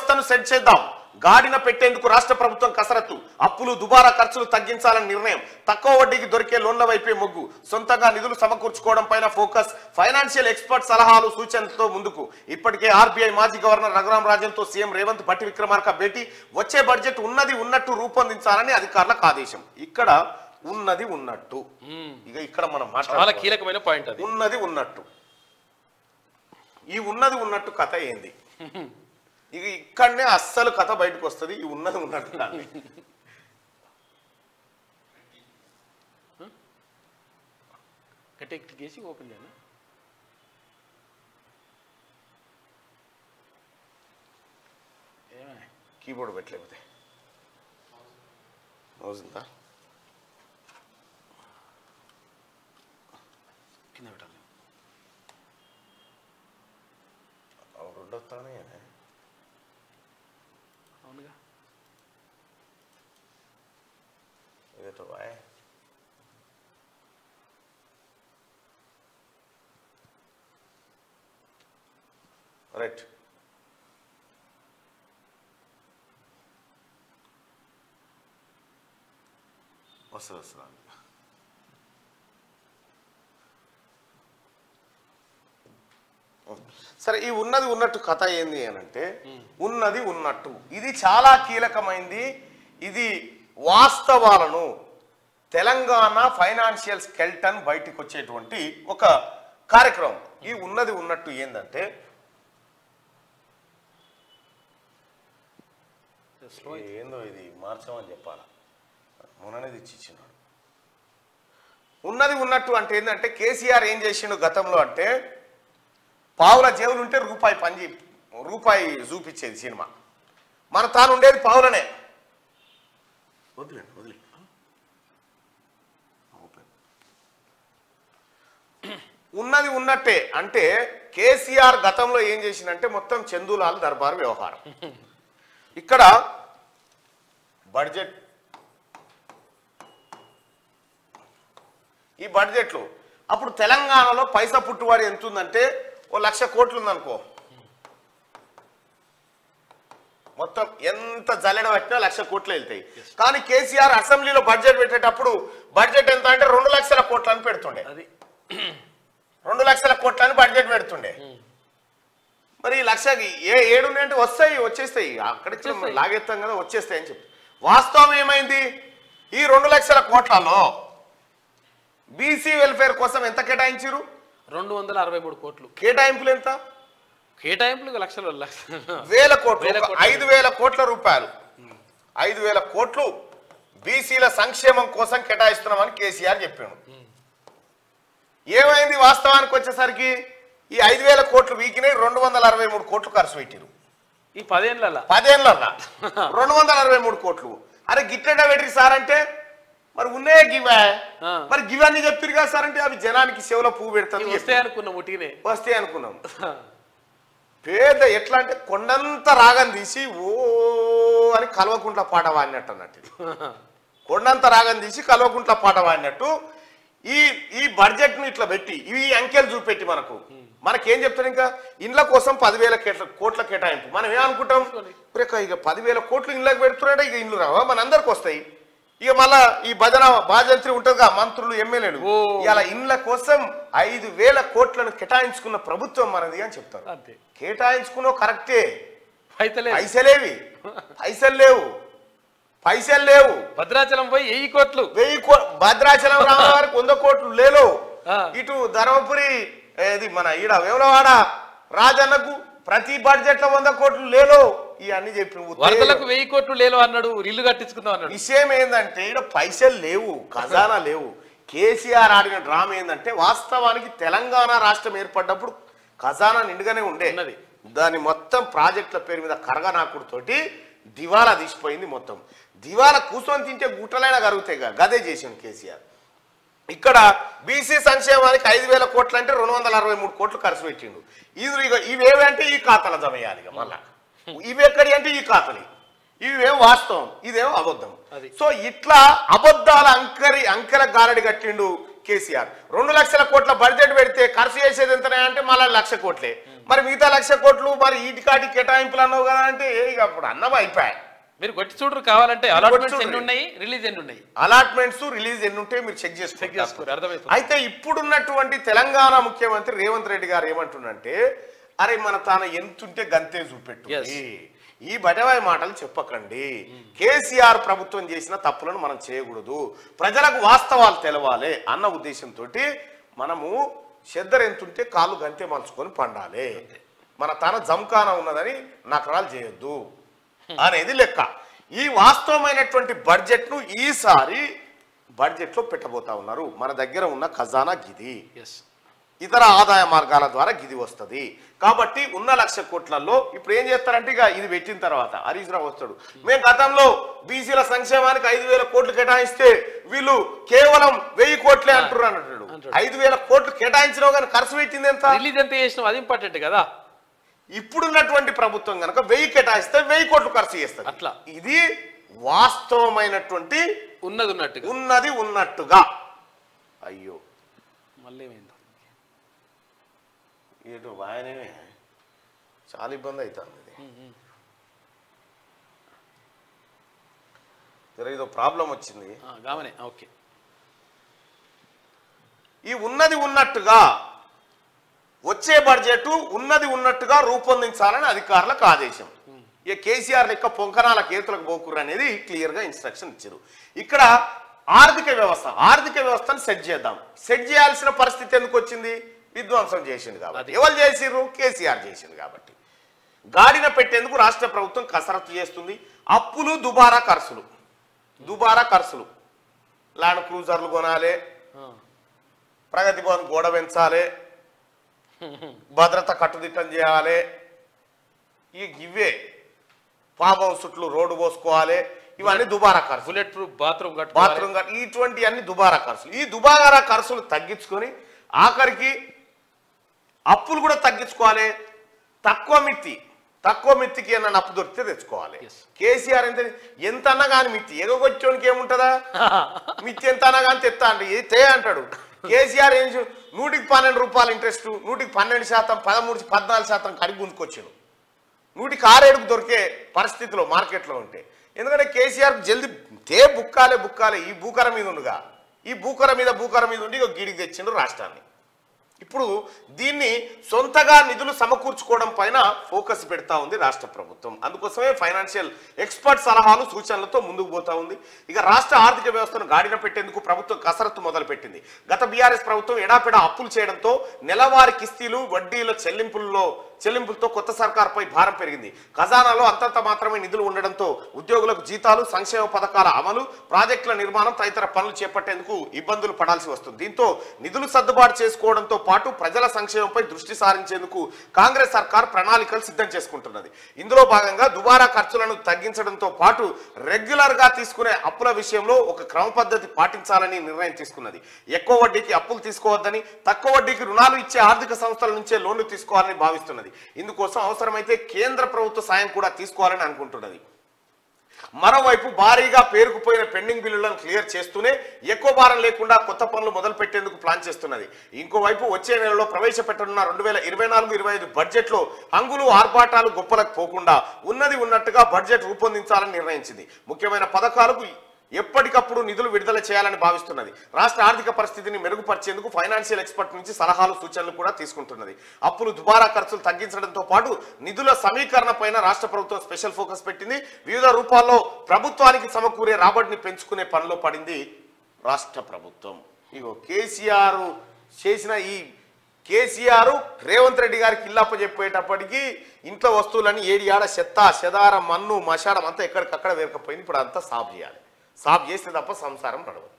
వ్యవస్థను సెట్ చేద్దాం. గాడిన పెట్టేందుకు రాష్ట్ర ప్రభుత్వం కసరత్తు. అప్పులు దుబారా ఖర్చులు తగ్గించాలని నిర్ణయం. తక్కువ వడ్డీకి దొరికే లోన్ల వైపే మొగ్గు. సొంతంగా నిధులు సమకూర్చుకోవడం పైన ఫోకస్. ఫైనాన్షియల్ ఎక్స్పర్ట్ సలహాలు సూచనలతో ముందుకు. ఇప్పటికే ఆర్బీఐ మాజీ గవర్నర్ రఘురాం రాజన్తో సీఎం రేవంత్ భట్టి విక్రమార్క భేటీ. వచ్చే బడ్జెట్ ఉన్నది ఉన్నట్టు రూపొందించాలని అధికారులకు ఆదేశం. ఇక్కడ ఉన్నది ఉన్నట్టు. ఇక ఇక్కడ మనం చాలా కీలకమైన పాయింట్ అది. ఉన్నది ఉన్నట్టు. ఈ ఉన్నది ఉన్నట్టు కథ ఏంది? ఇక ఇక్కడనే అస్సలు కథ బయటకు వస్తుంది. ఈ ఉన్నది ఉన్నట్టు గేసి ఓపెన్ చేయనా? కీబోర్డ్ పెట్టలేకపోతే అవుతుందా? కింద పెట్టాలి. రెండొస్తానే అవునుగా. ఏదో బాయ్ రైట్. వస్తుంది. సరే, ఈ ఉన్నది ఉన్నట్టు కథ ఏంది అని అంటే, ఉన్నది ఉన్నట్టు ఇది చాలా కీలకమైంది. ఇది వాస్తవాలను తెలంగాణ ఫైనాన్షియల్ స్కెల్టన్ బయటికి వచ్చేటువంటి ఒక కార్యక్రమం. ఈ ఉన్నది ఉన్నట్టు ఏందంటే, ఏందో ఇది మార్చమని చెప్పాలా, మొన్ననేది ఇచ్చినాడు. ఉన్నది ఉన్నట్టు అంటే ఏంటంటే, కేసీఆర్ ఏం చేసిండు గతంలో అంటే, పావుల జేబులు ఉంటే రూపాయి చూపించేది సినిమా. మన తాను ఉండేది పావులనే. వదిలే ఉన్నది ఉన్నట్టే అంటే, కేసీఆర్ గతంలో ఏం చేసిందంటే మొత్తం చందూలాల్ దర్బార్ వ్యవహారం. ఇక్కడ బడ్జెట్, ఈ బడ్జెట్లో అప్పుడు తెలంగాణలో పైసా పుట్టువాడు ఎంత ఉందంటే, 1,00,000 కోట్లు ఉందనుకో. మొత్తం ఎంత జల్లెడ పెట్టినా 1,00,000 కోట్లు వెళ్తాయి. కానీ కేసీఆర్ అసెంబ్లీలో బడ్జెట్ పెట్టేటప్పుడు బడ్జెట్ ఎంత అంటే 2,00,000 కోట్లు అని పెడుతుండే. 2,00,000 కోట్లు అని బడ్జెట్ పెడుతుండే. మరి 1,00,000కి 7 ఉన్నాయంటే వచ్చేస్తాయి. అక్కడికి లాగెత్తాం కదా, వచ్చేస్తాయి అని చెప్పి. వాస్తవం ఏమైంది? ఈ 2,00,000 కోట్లలో బీసీ వెల్ఫేర్ కోసం ఎంత కేటాయించారు? 263 కోట్లు. కేటాయింపులు ఎంత? కేటాయింపులు వేల కోట్లు. 5,000 కోట్ల రూపాయలు, 5,000 కోట్లు బీసీల సంక్షేమం కోసం కేటాయిస్తున్నామని కేసీఆర్ చెప్పాడు. ఏమైంది? వాస్తవానికి వచ్చేసరికి ఈ 5,000 కోట్లు వీకినాయి, 263 కోట్లు ఖర్చు పెట్టారు. ఈ 10 ఏళ్ళ 263 కోట్లు. అరే గిట్టెడ పెట్టిరు సార్ అంటే, మరి ఉన్నాయే గివా, మరి గివన్నీ చెప్తారు కదా సార్ అంటే, అవి జనానికి సేవలో పువ్వు పెడతారు. వస్తే అనుకున్నాం. పేద ఎట్లా అంటే, కొండంత రాగం తీసి ఓ అని కల్వకుంట్ల పాట వాడినట్టు అన్నట్టు. కొండంత రాగం తీసి కల్వకుంట్ల పాట వాడినట్టు ఈ బడ్జెట్ ను ఇట్లా పెట్టి, ఇవి అంకెలు చూపెట్టి మనకేం చెప్తారు? ఇంకా ఇండ్ల కోసం 10,000 కోట్ల కేటాయింపు. మనం ఏమనుకుంటాం? ఇక 10,000 కోట్లు ఇండ్లకు పెడుతున్నాడే, ఇక ఇండ్లు రావా? మన అందరికి వస్తాయి. ఇక మళ్ళా ఈ బాజంత్రి ఉంటుందిగా, మంత్రులు ఎమ్మెల్యేలు. ఇలా ఇండ్ల కోసం 5,000 కోట్లను కేటాయించుకున్న ప్రభుత్వం మనది అని చెప్తారు. కేటాయించుకున్నావు కరెక్టే, పైసలు లేవు. భద్రాచలం పోయి 1000 కోట్లు, భద్రాచలం రామవారికి 100 కోట్లు లేలో. ఇటు ధర్మపురి మన ఈడ వేములవాడ రాజన్నకు ప్రతి బడ్జెట్ లో 100 కోట్లు లేలో. ఇవన్నీ చెప్పి 1000 కోట్లు లేలో అన్నాడు, ఇల్లు కట్టించుకుందాం అన్నాడు. విషయం ఏంటంటే, ఇక్కడ పైసలు లేవు, ఖజానా లేవు. కేసీఆర్ ఆడిన డ్రామా ఏంటంటే, వాస్తవానికి తెలంగాణ రాష్ట్రం ఏర్పడ్డప్పుడు ఖజానా నిండుగానే ఉండేది. దాని మొత్తం ప్రాజెక్టుల పేరు మీద కరగనాకుడుతోటి దివాలా తీసిపోయింది. మొత్తం దివాలా కూర్చొని తింటే గుట్టలైనా కరుగుతాయి. గదే చేసింది కేసీఆర్. ఇక్కడ బీసీ సంక్షేమానికి 5,000 కోట్లు అంటే 263 కోట్లు ఖర్చు పెట్టిండు. ఇవేవంటే ఈ ఖాతాలు జమ చేయాలి. మళ్ళా ఇవెక్కడి అంటే ఈ ఖాతాలు, ఇవేం వాస్తవం, ఇదేమో అబద్ధం. సో ఇట్లా అబద్ధాల అంకెల గారడి కట్టిండు కేసీఆర్ 2 లక్షల కోట్ల బడ్జెట్ పెడితే ఖర్చు చేసేది ఎంతనే అంటే మళ్ళీ 1 లక్ష కోట్లే. మరి మిగతా 1 లక్ష కోట్లు మరి ఈటికాటి కేటాయింపులు అన్నావు కదా అంటే ఇక అప్పుడు అన్నవి అయిపోయాయి. మీరు కొట్టి చూడరు కావాలంటే అలాట్మెంట్స్ ఎన్ని ఉన్నాయి, రిలీజ్ ఎన్ని ఉన్నాయి, అలాట్మెంట్స్ రిలీజ్ ఎన్ని ఉంటాయి మీరు చెక్ చేసుకోరు. అర్థమైపోతుంది. అయితే ఇప్పుడున్నటువంటి తెలంగాణ ముఖ్యమంత్రి రేవంత్ రెడ్డి గారు ఏమంటున్నంటే అరే మన తాను ఎంతుంటే గంతే చూపెట్టు, ఈ బటవాయి మాటలు చెప్పకండి, కేసీఆర్ ప్రభుత్వం చేసిన తప్పులను మనం చేయకూడదు, ప్రజలకు వాస్తవాలు తెలవాలి అన్న ఉద్దేశంతో మనము చెద్దరు ఎంతుంటే కాళ్ళు గంతే మలుచుకొని పండాలి, మన తన జంకాన ఉన్నదని నకరాలు చేయొద్దు అనేది లెక్క. ఈ వాస్తవమైనటువంటి బడ్జెట్ ను ఈసారి బడ్జెట్ లో పెట్టబోతా ఉన్నారు. మన దగ్గర ఉన్న ఖజానా గిది, ఇతర ఆదాయ మార్గాల ద్వారా గిది వస్తుంది. కాబట్టి ఉన్న 1 లక్ష కోట్లలో ఇప్పుడు ఏం చేస్తారంటే ఇక ఇది పెట్టిన తర్వాత హరీష్ రావు వస్తాడు, మేము గతంలో బీసీల సంక్షేమానికి 5,000 కోట్లు కేటాయిస్తే వీళ్ళు కేవలం 1000 కోట్లే అంటారు అన్నట్టు. 5,000 కోట్లు కేటాయించడం కానీ ఖర్చు పెట్టింది ఎంత, రిలీజ్ ఎంత చేసినాం అది ఇంపార్టెంట్ కదా. ఇప్పుడున్నటువంటి ప్రభుత్వం కనుక 1000 కేటాయిస్తే 1000 కోట్లు ఖర్చు చేస్తారు. అట్లా ఇది వాస్తవమైనటువంటి ఉన్నది ఉన్నట్టుగా. అయ్యో మళ్ళీ ఏటో బాగానే చాలా ఇబ్బంది అవుతుంది. ఇది ఏదో ప్రాబ్లం వచ్చింది. ఓకే, ఈ ఉన్నది ఉన్నట్టుగా వచ్చే బడ్జెట్ ఉన్నది ఉన్నట్టుగా రూపొందించాలని అధికారులకు ఆదేశం. ఇక కేసీఆర్ లెక్క పొంకనాల కేతులకు పోకురు అనేది క్లియర్ గా ఇన్స్ట్రక్షన్ ఇచ్చారు. ఇక్కడ ఆర్థిక వ్యవస్థను సెట్ చేద్దాం. సెట్ చేయాల్సిన పరిస్థితి ఎందుకు వచ్చింది? విధ్వంసం చేసింది కాబట్టి. ఎవరు చేసిర్రు? కేసీఆర్ చేసింది కాబట్టి. గాడిన పెట్టేందుకు రాష్ట్ర ప్రభుత్వం కసరత్తు చేస్తుంది. అప్పులు దుబారా ఖర్చులు, ల్యాండ్ క్రూజర్లు కొనాలి, ప్రగతి భవన్ గోడ పెంచాలి, భద్రత కట్టుదిట్టం చేయాలి, ఇవే పాపం చుట్లు రోడ్డు పోసుకోవాలి, ఇవన్నీ దుబారా ఖర్చు. బుల్లెట్ ప్రూఫ్ బాత్రూమ్ ఇటువంటి అన్ని దుబారా ఖర్చులు. ఈ దుబారా ఖర్చులు తగ్గించుకొని ఆఖరికి అప్పులు కూడా తగ్గించుకోవాలి. తక్కువ మిత్తికి ఏమన్నా అప్పు దొరికితే తెచ్చుకోవాలి. కేసీఆర్ ఎంత అన్నా కానీ మిత్తి ఎగొచ్చోనికి ఏముంటుందా? మిత్తి ఎంత అన్నా కానీ తెస్తా అంటే తే అంటాడు. కేసీఆర్ ఏం 100కి 12 రూపాయలు ఇంట్రెస్ట్, 100కి 12%, 13-14% కడిగి గుంజుకొచ్చాడు. 100కి 6-7 దొరికే పరిస్థితిలో మార్కెట్లో ఉంటే. ఎందుకంటే కేసీఆర్ జల్దీ బుక్కాలే ఈ భూకర మీద ఉండగా, ఈ భూకర మీద ఉండి గీడికి తెచ్చిండు రాష్ట్రాన్ని. ఇప్పుడు దీన్ని సొంతగా నిధులు సమకూర్చుకోవడం పైన ఫోకస్ పెడతా ఉంది రాష్ట్ర ప్రభుత్వం. అందుకోసమే ఫైనాన్షియల్ ఎక్స్పర్ట్ సలహాలు సూచనలతో ముందుకు పోతా ఉంది. ఇక రాష్ట్ర ఆర్థిక వ్యవస్థను గాడిన పెట్టేందుకు ప్రభుత్వం కసరత్తు మొదలుపెట్టింది. గత బీఆర్ఎస్ ప్రభుత్వం ఎడాపెడా అప్పులు చేయడంతో నెలవారీ కిస్తీలు వడ్డీల చెల్లింపులతో కొత్త సర్కార్పై భారం పెరిగింది. ఖజానాలో అంతంత మాత్రమే నిధులు ఉండడంతో ఉద్యోగులకు జీతాలు, సంక్షేమ పథకాల అమలు, ప్రాజెక్టుల నిర్మాణం తదితర పనులు చేపట్టేందుకు ఇబ్బందులు పడాల్సి వస్తుంది. దీంతో నిధులు సర్దుబాటు చేసుకోవడంతో పాటు ప్రజల సంక్షేమంపై దృష్టి సారించేందుకు కాంగ్రెస్ సర్కార్ ప్రణాళికలు సిద్ధం చేసుకుంటున్నది. ఇందులో భాగంగా దుబారా ఖర్చులను తగ్గించడంతో పాటు రెగ్యులర్ గా తీసుకునే అప్పుల విషయంలో ఒక క్రమ పద్ధతి పాటించాలని నిర్ణయం తీసుకున్నది. ఎక్కువ వడ్డీకి అప్పులు తీసుకోవద్దని, తక్కువ వడ్డీకి రుణాలు ఇచ్చే ఆర్థిక సంస్థల నుంచే లోన్లు తీసుకోవాలని భావిస్తున్నది. ఇందుకోసం అవసరమైతే కేంద్ర ప్రభుత్వ సాయం కూడా తీసుకోవాలని అనుకుంటున్నది. మరోవైపు భారీగా పేరుకుపోయిన పెండింగ్ బిల్లులను క్లియర్ చేస్తూనే ఎక్కువ భారం లేకుండా కొత్త పనులు మొదలు పెట్టేందుకు ప్లాన్ చేస్తున్నది. ఇంకోవైపు వచ్చే నెలలో ప్రవేశపెట్టనున్న 2024-25 బడ్జెట్లో హంగులు ఆర్భాటాలు గొప్పలకు పోకుండా ఉన్నది ఉన్నట్టుగా బడ్జెట్ రూపొందించాలని నిర్ణయించింది. ముఖ్యమైన పథకాలకు ఎప్పటికప్పుడు నిధులు విడుదల చేయాలని భావిస్తున్నది. రాష్ట్ర ఆర్థిక పరిస్థితిని మెరుగుపరిచేందుకు ఫైనాన్షియల్ ఎక్స్పర్ట్ నుంచి సలహాలు సూచనలు కూడా తీసుకుంటున్నది. అప్పులు దుబారా ఖర్చులు తగ్గించడంతో పాటు నిధుల సమీకరణ పైన రాష్ట్ర ప్రభుత్వం స్పెషల్ ఫోకస్ పెట్టింది. వివిధ రూపాల్లో ప్రభుత్వానికి సమకూరే రాబడిని పెంచుకునే పనిలో పడింది రాష్ట్ర ప్రభుత్వం. ఇగో కేసీఆర్ రేవంత్ రెడ్డి గారికి ఇల్లప్ప చెప్పేటప్పటికి ఇంట్లో వస్తువులని ఏడియాడ చెత్త చెదారం మన్ను మషాడం అంతా ఎక్కడికక్కడ వేరకపోయింది. ఇప్పుడు అంతా సాఫ్ చేయాలి. సాఫ్ చేస్తే తప్ప సంసారం నడవదు.